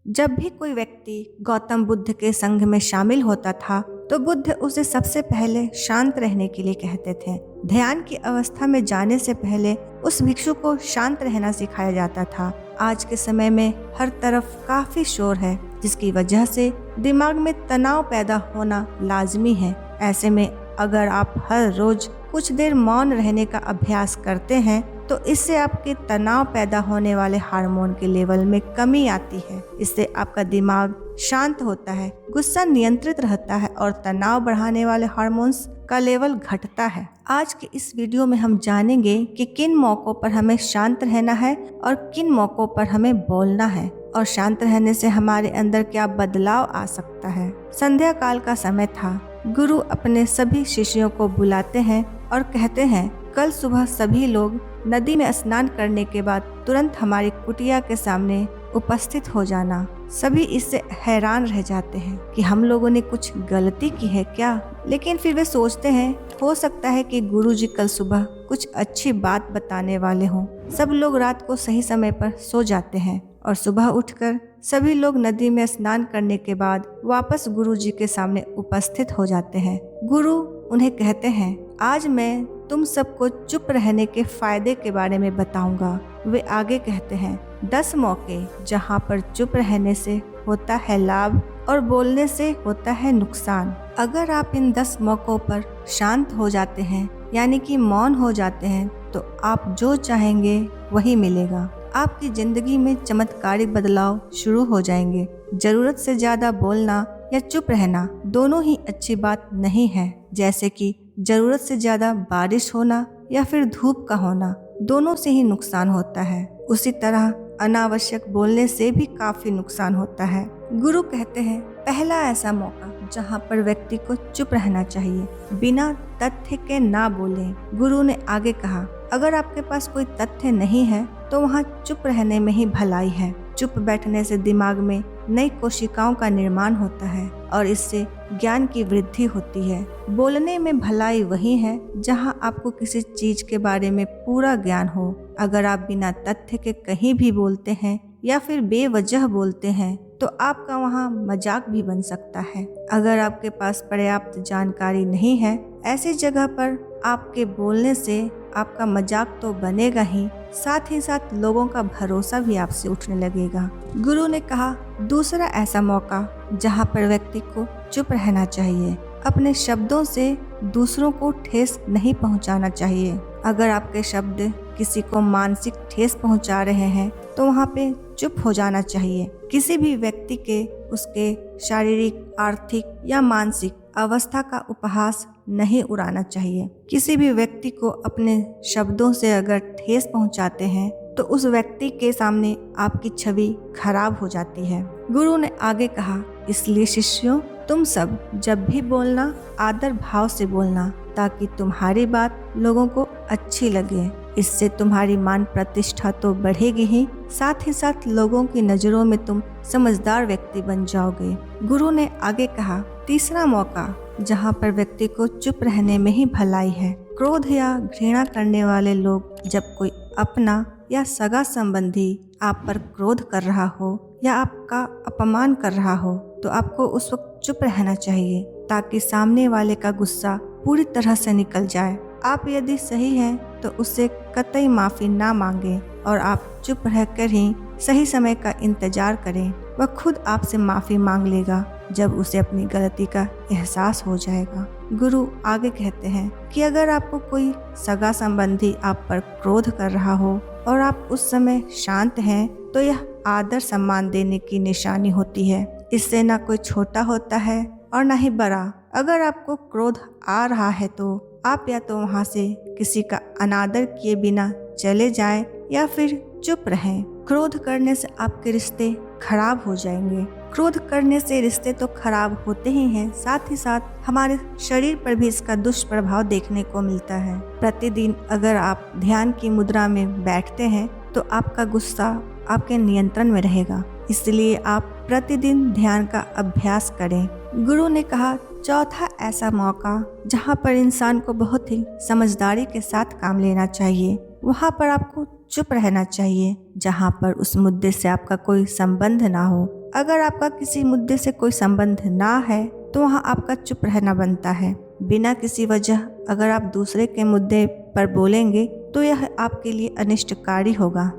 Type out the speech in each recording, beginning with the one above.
जब भी कोई व्यक्ति गौतम बुद्ध के संघ में शामिल होता था तो बुद्ध उसे सबसे पहले शांत रहने के लिए कहते थे। ध्यान की अवस्था में जाने से पहले उस भिक्षु को शांत रहना सिखाया जाता था। आज के समय में हर तरफ काफी शोर है, जिसकी वजह से दिमाग में तनाव पैदा होना लाजमी है। ऐसे में अगर आप हर रोज कुछ देर मौन रहने का अभ्यास करते हैं तो इससे आपके तनाव पैदा होने वाले हार्मोन के लेवल में कमी आती है। इससे आपका दिमाग शांत होता है, गुस्सा नियंत्रित रहता है और तनाव बढ़ाने वाले हार्मोन्स का लेवल घटता है। आज के इस वीडियो में हम जानेंगे कि किन मौकों पर हमें शांत रहना है और किन मौकों पर हमें बोलना है, और शांत रहने से हमारे अंदर क्या बदलाव आ सकता है। संध्या काल का समय था। गुरु अपने सभी शिष्यों को बुलाते हैं और कहते हैं, कल सुबह सभी लोग नदी में स्नान करने के बाद तुरंत हमारी कुटिया के सामने उपस्थित हो जाना। सभी इससे हैरान रह जाते हैं कि हम लोगों ने कुछ गलती की है क्या, लेकिन फिर वे सोचते हैं हो सकता है कि गुरुजी कल सुबह कुछ अच्छी बात बताने वाले हों। सब लोग रात को सही समय पर सो जाते हैं और सुबह उठकर सभी लोग नदी में स्नान करने के बाद वापस गुरुजी के सामने उपस्थित हो जाते हैं। गुरु उन्हें कहते हैं, आज मैं तुम सबको चुप रहने के फायदे के बारे में बताऊंगा। वे आगे कहते हैं, 10 मौके जहां पर चुप रहने से होता है लाभ और बोलने से होता है नुकसान। अगर आप इन 10 मौकों पर शांत हो जाते हैं, यानी कि मौन हो जाते हैं, तो आप जो चाहेंगे वही मिलेगा। आपकी जिंदगी में चमत्कारिक बदलाव शुरू हो जाएंगे। जरूरत से ज्यादा बोलना या चुप रहना दोनों ही अच्छी बात नहीं है। जैसे कि जरूरत से ज्यादा बारिश होना या फिर धूप का होना, दोनों से ही नुकसान होता है। उसी तरह अनावश्यक बोलने से भी काफी नुकसान होता है। गुरु कहते हैं, पहला ऐसा मौका जहां पर व्यक्ति को चुप रहना चाहिए, बिना तथ्य के ना बोलें। गुरु ने आगे कहा, अगर आपके पास कोई तथ्य नहीं है तो वहाँ चुप रहने में ही भलाई है। चुप बैठने से दिमाग में नई कोशिकाओं का निर्माण होता है और इससे ज्ञान की वृद्धि होती है। बोलने में भलाई वही है जहाँ आपको किसी चीज के बारे में पूरा ज्ञान हो। अगर आप बिना तथ्य के कहीं भी बोलते हैं या फिर बेवजह बोलते हैं तो आपका वहाँ मजाक भी बन सकता है। अगर आपके पास पर्याप्त जानकारी नहीं है, ऐसी जगह पर आपके बोलने से आपका मजाक तो बनेगा ही साथ लोगों का भरोसा भी आपसे उठने लगेगा। गुरु ने कहा, दूसरा ऐसा मौका जहाँ पर व्यक्ति को चुप रहना चाहिए, अपने शब्दों से दूसरों को ठेस नहीं पहुँचाना चाहिए। अगर आपके शब्द किसी को मानसिक ठेस पहुँचा रहे हैं तो वहाँ पे चुप हो जाना चाहिए। किसी भी व्यक्ति के उसके शारीरिक, आर्थिक या मानसिक अवस्था का उपहास नहीं उड़ाना चाहिए। किसी भी व्यक्ति को अपने शब्दों से अगर ठेस पहुंचाते हैं तो उस व्यक्ति के सामने आपकी छवि खराब हो जाती है। गुरु ने आगे कहा, इसलिए शिष्यों, तुम सब जब भी बोलना आदर भाव से बोलना, ताकि तुम्हारी बात लोगों को अच्छी लगे। इससे तुम्हारी मान प्रतिष्ठा तो बढ़ेगी ही साथ लोगों की नजरों में तुम समझदार व्यक्ति बन जाओगे। गुरु ने आगे कहा, तीसरा मौका जहाँ पर व्यक्ति को चुप रहने में ही भलाई है। क्रोध या घृणा करने वाले लोग, जब कोई अपना या सगा संबंधी आप पर क्रोध कर रहा हो या आपका अपमान कर रहा हो, तो आपको उस वक्त चुप रहना चाहिए ताकि सामने वाले का गुस्सा पूरी तरह से निकल जाए। आप यदि सही हैं तो उससे कतई माफ़ी ना मांगे और आप चुप रहकर ही सही समय का इंतजार करें। वह खुद आपसे माफ़ी मांग लेगा जब उसे अपनी गलती का एहसास हो जाएगा। गुरु आगे कहते हैं कि अगर आपको कोई सगा संबंधी आप पर क्रोध कर रहा हो और आप उस समय शांत हैं तो यह आदर सम्मान देने की निशानी होती है। इससे ना कोई छोटा होता है और ना ही बड़ा। अगर आपको क्रोध आ रहा है तो आप या तो वहाँ से किसी का अनादर किए बिना चले जाएं या फिर चुप रहें। क्रोध करने से आपके रिश्ते खराब हो जाएंगे। क्रोध करने से रिश्ते तो खराब होते ही हैं, साथ ही साथ हमारे शरीर पर भी इसका दुष्प्रभाव देखने को मिलता है। प्रतिदिन अगर आप ध्यान की मुद्रा में बैठते हैं तो आपका गुस्सा आपके नियंत्रण में रहेगा। इसलिए आप प्रतिदिन ध्यान का अभ्यास करें। गुरु ने कहा, चौथा ऐसा मौका जहाँ पर इंसान को बहुत ही समझदारी के साथ काम लेना चाहिए, वहाँ पर आपको चुप रहना चाहिए जहाँ पर उस मुद्दे से आपका कोई संबंध ना हो। अगर आपका किसी मुद्दे से कोई संबंध ना है तो वहाँ आपका चुप रहना बनता है। बिना किसी वजह अगर आप दूसरे के मुद्दे पर बोलेंगे तो यह आपके लिए अनिष्टकारी होगा।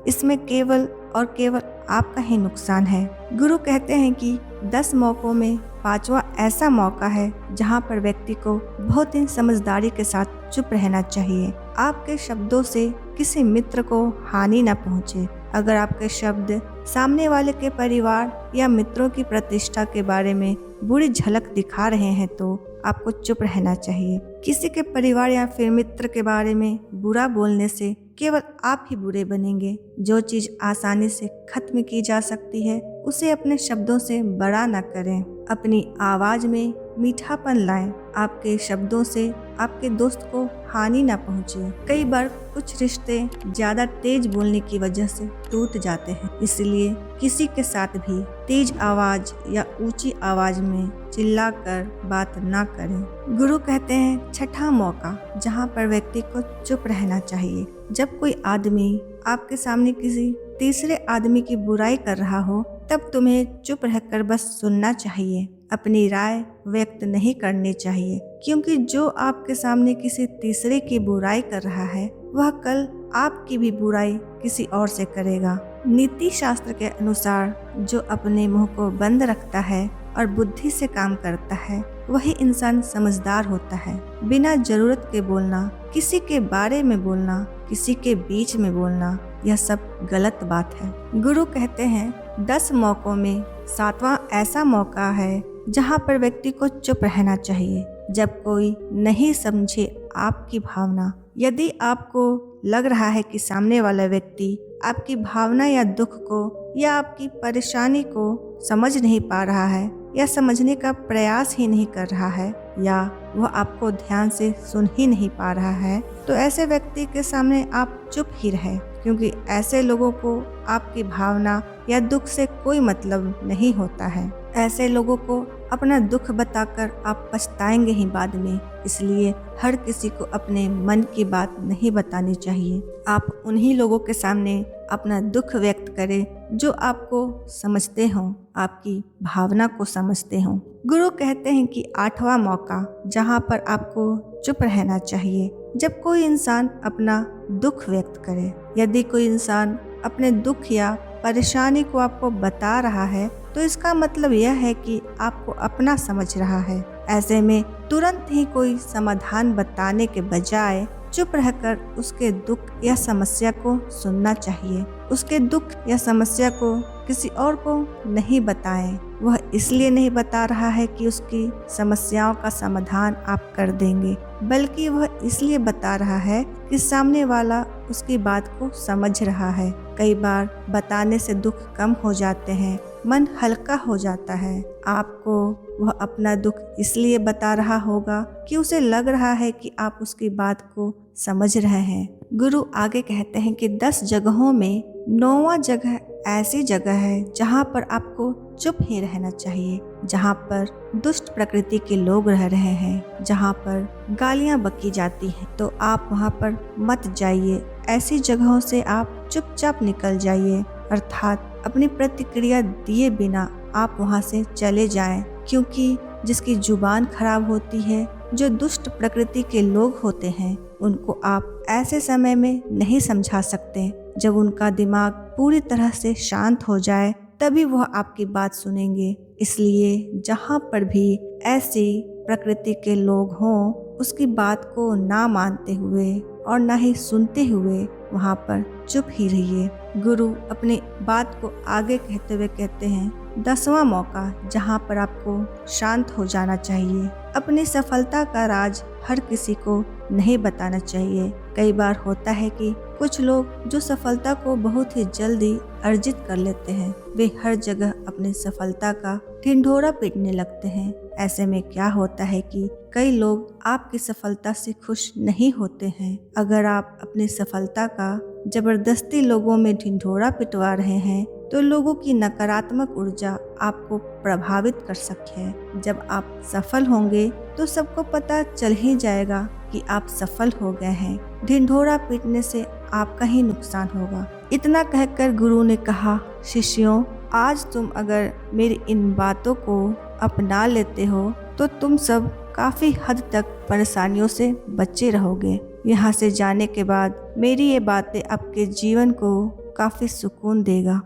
इसमें केवल और केवल आपका ही नुकसान है। गुरु कहते हैं कि 10 मौकों में 5वां ऐसा मौका है जहाँ पर व्यक्ति को बहुत ही समझदारी के साथ चुप रहना चाहिए। आपके शब्दों से किसी मित्र को हानि न पहुँचे। अगर आपके शब्द सामने वाले के परिवार या मित्रों की प्रतिष्ठा के बारे में बुरी झलक दिखा रहे हैं तो आपको चुप रहना चाहिए। किसी के परिवार या फिर मित्र के बारे में बुरा बोलने से केवल आप ही बुरे बनेंगे। जो चीज आसानी से खत्म की जा सकती है उसे अपने शब्दों से बड़ा न करें। अपनी आवाज में मीठापन लाएं। आपके शब्दों से आपके दोस्त को हानि न पहुंचे। कई बार कुछ रिश्ते ज्यादा तेज बोलने की वजह से टूट जाते हैं, इसलिए किसी के साथ भी तेज आवाज या ऊंची आवाज में चिल्लाकर बात ना करें। गुरु कहते हैं 6वां मौका जहां पर व्यक्ति को चुप रहना चाहिए। जब कोई आदमी आपके सामने किसी तीसरे आदमी की बुराई कर रहा हो तब तुम्हें चुप रहकर बस सुनना चाहिए। अपनी राय व्यक्त नहीं करनी चाहिए, क्योंकि जो आपके सामने किसी तीसरे की बुराई कर रहा है वह कल आपकी भी बुराई किसी और से करेगा। नीति शास्त्र के अनुसार जो अपने मुंह को बंद रखता है और बुद्धि से काम करता है वही इंसान समझदार होता है। बिना जरूरत के बोलना, किसी के बारे में बोलना, किसी के बीच में बोलना, यह सब गलत बात है। गुरु कहते हैं 10 मौकों में 7वां ऐसा मौका है जहाँ पर व्यक्ति को चुप रहना चाहिए। जब कोई नहीं समझे आपकी भावना, यदि आपको लग रहा है कि सामने वाला व्यक्ति आपकी भावना या दुख को या आपकी परेशानी को समझ नहीं पा रहा है या समझने का प्रयास ही नहीं कर रहा है या वह आपको ध्यान से सुन ही नहीं पा रहा है, तो ऐसे व्यक्ति के सामने आप चुप ही रहें, क्योंकि ऐसे लोगों को आपकी भावना या दुख से कोई मतलब नहीं होता है। ऐसे लोगों को अपना दुख बताकर आप पछताएंगे ही बाद में। इसलिए हर किसी को अपने मन की बात नहीं बतानी चाहिए। आप उन्हीं लोगों के सामने अपना दुख व्यक्त करें जो आपको समझते हों, आपकी भावना को समझते हों। गुरु कहते हैं कि 8वां मौका जहाँ पर आपको चुप रहना चाहिए, जब कोई इंसान अपना दुख व्यक्त करे। यदि कोई इंसान अपने दुख या परेशानी को आपको बता रहा है तो इसका मतलब यह है कि आपको अपना समझ रहा है। ऐसे में तुरंत ही कोई समाधान बताने के बजाय चुप रहकर उसके दुख या समस्या को सुनना चाहिए। उसके दुख या समस्या को किसी और को नहीं बताएं। वह इसलिए नहीं बता रहा है कि उसकी समस्याओं का समाधान आप कर देंगे, बल्कि वह इसलिए बता रहा है कि सामने वाला उसकी बात को समझ रहा है। कई बार बताने से दुख कम हो जाते हैं, मन हल्का हो जाता है। आपको वह अपना दुख इसलिए बता रहा होगा कि उसे लग रहा है कि आप उसकी बात को समझ रहे हैं। गुरु आगे कहते हैं कि 10 जगहों में 9वां जगह ऐसी जगह है जहाँ पर आपको चुप ही रहना चाहिए, जहाँ पर दुष्ट प्रकृति के लोग रह रहे हैं, जहाँ पर गालियाँ बकी जाती हैं, तो आप वहाँ पर मत जाइए। ऐसी जगहों से आप चुपचाप निकल जाइए, अर्थात अपनी प्रतिक्रिया दिए बिना आप वहाँ से चले जाएं, क्योंकि जिसकी जुबान खराब होती है, जो दुष्ट प्रकृति के लोग होते हैं, उनको आप ऐसे समय में नहीं समझा सकते। जब उनका दिमाग पूरी तरह से शांत हो जाए तभी वह आपकी बात सुनेंगे। इसलिए जहाँ पर भी ऐसी प्रकृति के लोग हों, उसकी बात को ना मानते हुए और ना ही सुनते हुए वहाँ पर चुप ही रहिए। गुरु अपनी बात को आगे कहते हुए कहते हैं 10वां मौका जहाँ पर आपको शांत हो जाना चाहिए। अपनी सफलता का राज हर किसी को नहीं बताना चाहिए। कई बार होता है कि कुछ लोग जो सफलता को बहुत ही जल्दी अर्जित कर लेते हैं, वे हर जगह अपनी सफलता का ढिंढोरा पीटने लगते हैं। ऐसे में क्या होता है कि कई लोग आपकी सफलता से खुश नहीं होते हैं। अगर आप अपनी सफलता का जबरदस्ती लोगों में ढिंढोरा पिटवा रहे हैं तो लोगों की नकारात्मक ऊर्जा आपको प्रभावित कर सकती है। जब आप सफल होंगे तो सबको पता चल ही जाएगा कि आप सफल हो गए हैं। ढिंढोरा पीटने से आपका ही नुकसान होगा। इतना कहकर गुरु ने कहा, शिष्यों, आज तुम अगर मेरी इन बातों को अपना लेते हो तो तुम सब काफ़ी हद तक परेशानियों से बचे रहोगे। यहाँ से जाने के बाद मेरी ये बातें आपके जीवन को काफ़ी सुकून देगा।